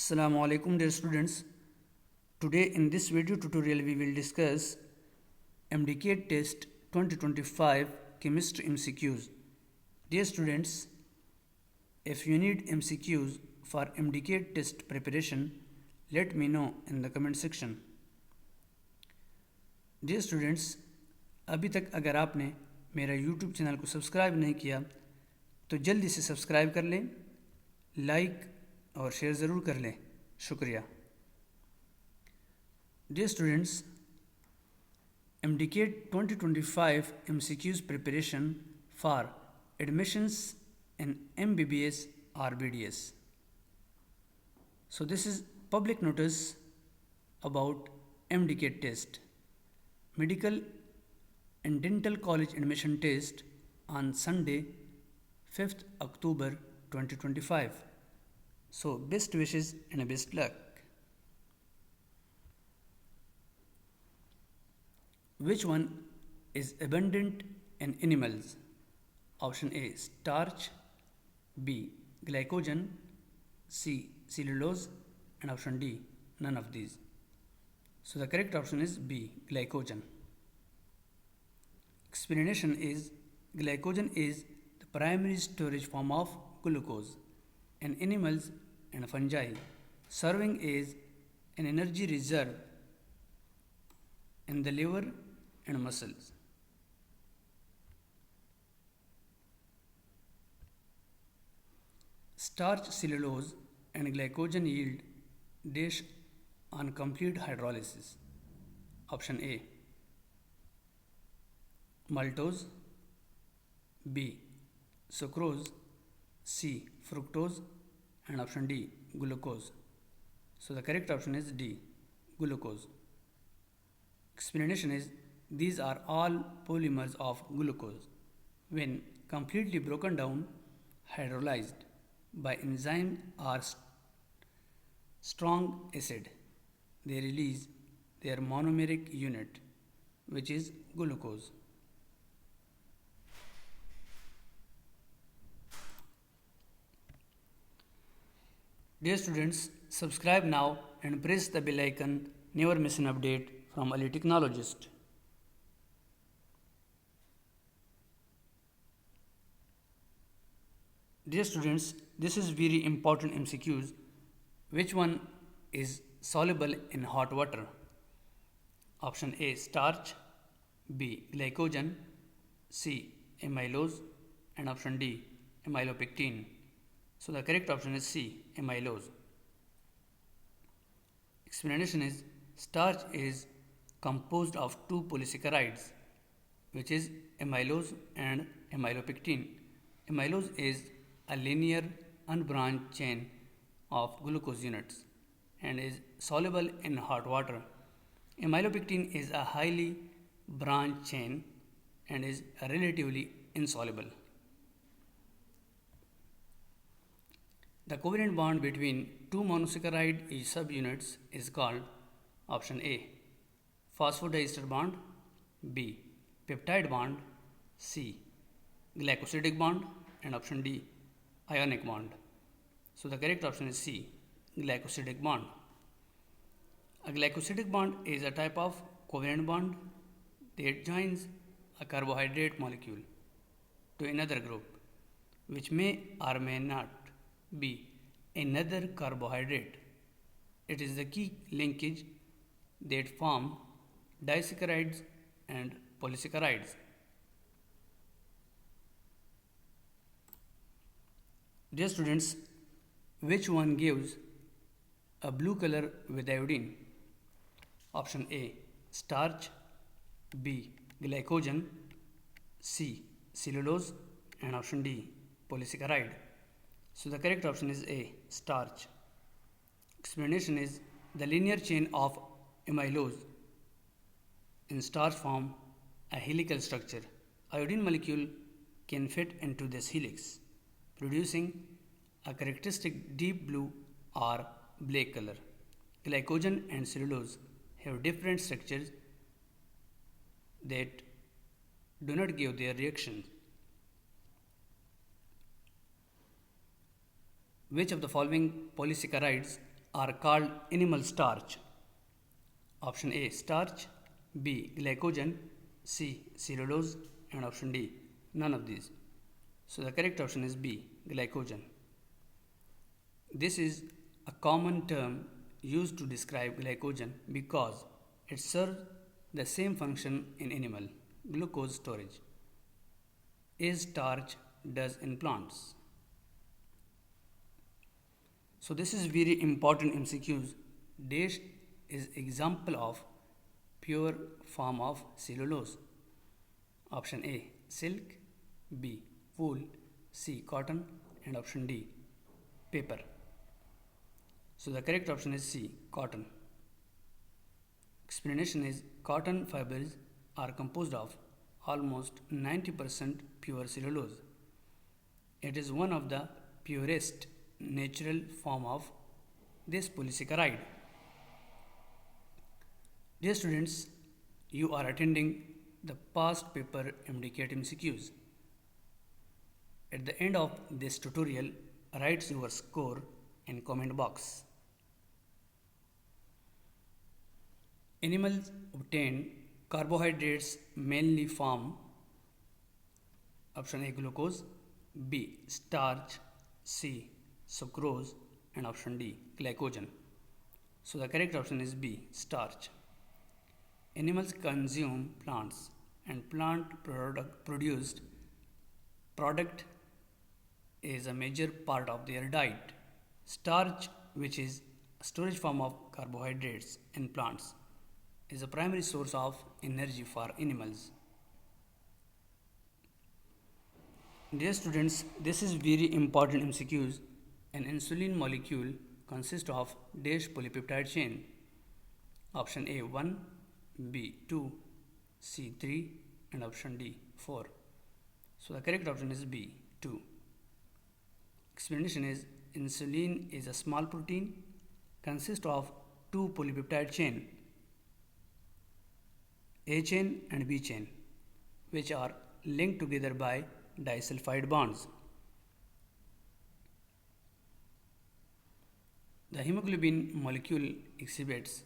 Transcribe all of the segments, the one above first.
Assalamu alaikum dear students. Today in this video tutorial we will discuss MDCAT test 2025 chemistry MCQs. Dear students, if you need MCQs for MDCAT test preparation, let me know in the comment section. Dear students, अभी तक अगर आपने मेरा YouTube channel को subscribe नहीं किया तो जल्दी से सब्सक्राइब कर लें, लाइक और शेयर ज़रूर कर लें। शुक्रिया। Dear students, MDCAT 2025 MCQs preparation for admissions in MBBS or BDS. So this is public notice about MDCAT test, Medical and Dental College admission test on Sunday 5th October 2025. So best wishes and best luck. Which one is abundant in animals? Option A, starch, B, glycogen, C, cellulose, and option D, none of these. So the correct option is B, glycogen. Explanation is glycogen is the primary storage form of glucose in animals and fungi, serving as an energy reserve in the liver and muscles. Starch, cellulose, and glycogen yield dash on complete hydrolysis. Option A, maltose, B, sucrose, C, fructose, and option D, glucose. So the correct option is D, glucose. Explanation is these are all polymers of glucose. When completely broken down, hydrolyzed by enzyme or strong acid, they release their monomeric unit, which is glucose. Dear students, subscribe now and press the bell icon. Never miss an update from a technologist. Dear students, this is very important MCQs. Which one is soluble in hot water? Option A, starch, B, glycogen, C, amylose, and option D, amylopectin. So the correct option is C, amylose. Explanation is starch is composed of two polysaccharides, which is amylose and amylopectin. Amylose is a linear unbranched chain of glucose units and is soluble in hot water. Amylopectin is a highly branched chain and is relatively insoluble. The covalent bond between two monosaccharide each subunits is called option A, phosphodiester bond, B, peptide bond, C, glycosidic bond, and option D, ionic bond. So the correct option is C, glycosidic bond. A glycosidic bond is a type of covalent bond that joins a carbohydrate molecule to another group, which may or may not be another carbohydrate. It is the key linkage that form disaccharides and polysaccharides. Dear students, which one gives a blue color with iodine? Option A, starch, B, glycogen, C, cellulose, and option D, polysaccharide. So the correct option is A, starch. Explanation is the linear chain of amylose in starch form a helical structure. Iodine molecule can fit into this helix, producing a characteristic deep blue or black color. Glycogen and cellulose have different structures that do not give their reactions. Which of the following polysaccharides are called animal starch. Option A starch, B glycogen, C cellulose, and option D none of these. So the correct option is B glycogen. This is a common term used to describe glycogen because it serves the same function in animal glucose storage as starch does in plants. So this is very important MCQs. Dash is example of pure form of cellulose. Option A silk, B wool, C cotton, and option D paper. So the correct option is C cotton. Explanation is cotton fibers are composed of almost 90% pure cellulose. It is one of the purest natural form of this polysaccharide. Dear students, you are attending the past paper MDCAT MCQs. At the end of this tutorial, write your score in comment box. Animals obtain carbohydrates mainly from option A glucose, B starch, C sucrose, and option D glycogen. So the correct option is B starch. Animals consume plants and plant produced product is a major part of their diet. Starch, which is a storage form of carbohydrates in plants, is a primary source of energy for animals. Dear students, this is very important MCQs. An insulin molecule consists of dash polypeptide chain. Option A 1, B 2, C 3, and option D 4. So the correct option is B 2. Explanation is insulin is a small protein consists of two polypeptide chain, A chain and B chain, which are linked together by disulfide bonds. The hemoglobin molecule exhibits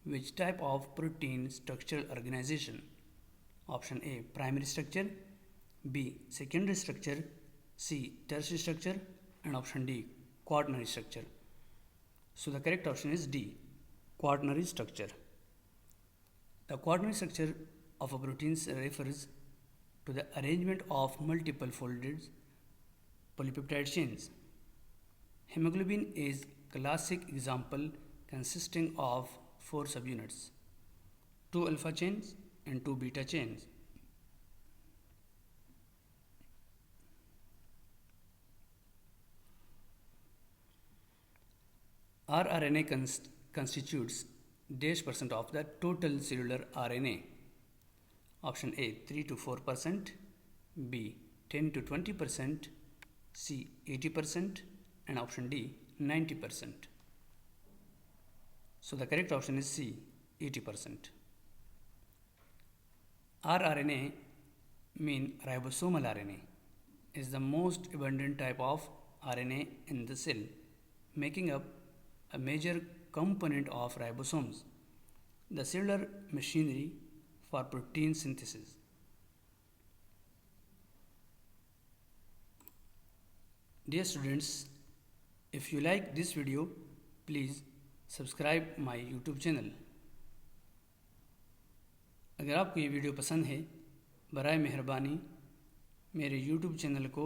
which type of protein structural organization? Option A primary structure, B secondary structure, C tertiary structure, and option D quaternary structure. So the correct option is D quaternary structure. The quaternary structure of a protein refers to the arrangement of multiple folded polypeptide chains. Hemoglobin is classic example consisting of 4 subunits, 2 alpha chains and 2 beta chains. rRNA constitutes dash percent of the total cellular RNA. Option A 3 to 4%, B 10 to 20%, C 80%, and option D 90%. So the correct option is C 80%. rRNA mean ribosomal RNA is the most abundant type of RNA in the cell, making up a major component of ribosomes, the cellular machinery for protein synthesis. Dear students, if you like this video, please subscribe my YouTube channel. अगर आपको ये video पसंद है, बराए मेहरबानी मेरे YouTube channel को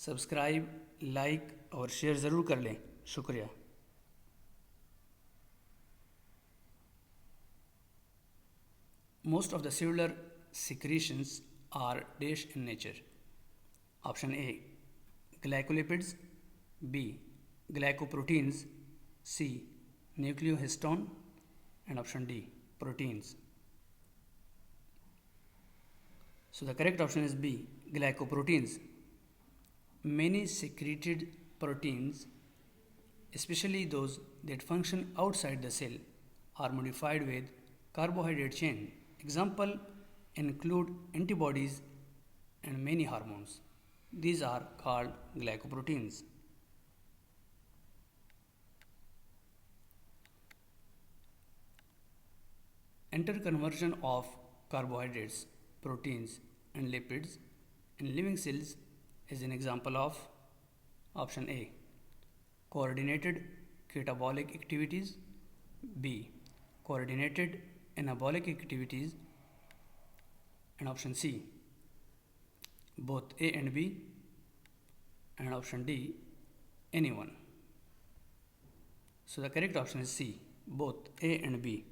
subscribe, like और शेयर ज़रूर कर लें। शुक्रिया। Most of the cellular secretions are dash in nature. Option A glycolipids, B glycoproteins, C nucleohistone, and option D proteins. So the correct option is B glycoproteins. Many secreted proteins, especially those that function outside the cell, are modified with carbohydrate chain. Example include antibodies and many hormones. These are called glycoproteins. interconversion of carbohydrates, proteins, and lipids in living cells is an example of option A. Coordinated catabolic activities, B. Coordinated anabolic activities, and option C. Both A and B, and option D, any one. So the correct option is C, both A and B.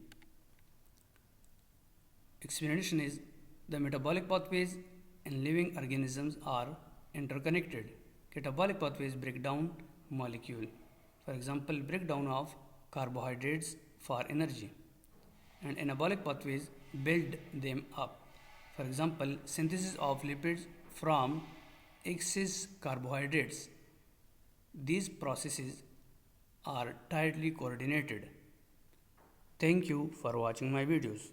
Explanation is the metabolic pathways in living organisms are interconnected. Catabolic pathways break down molecule. For example, breakdown of carbohydrates for energy. And anabolic pathways build them up. For example, synthesis of lipids from excess carbohydrates. These processes are tightly coordinated. Thank you for watching my videos.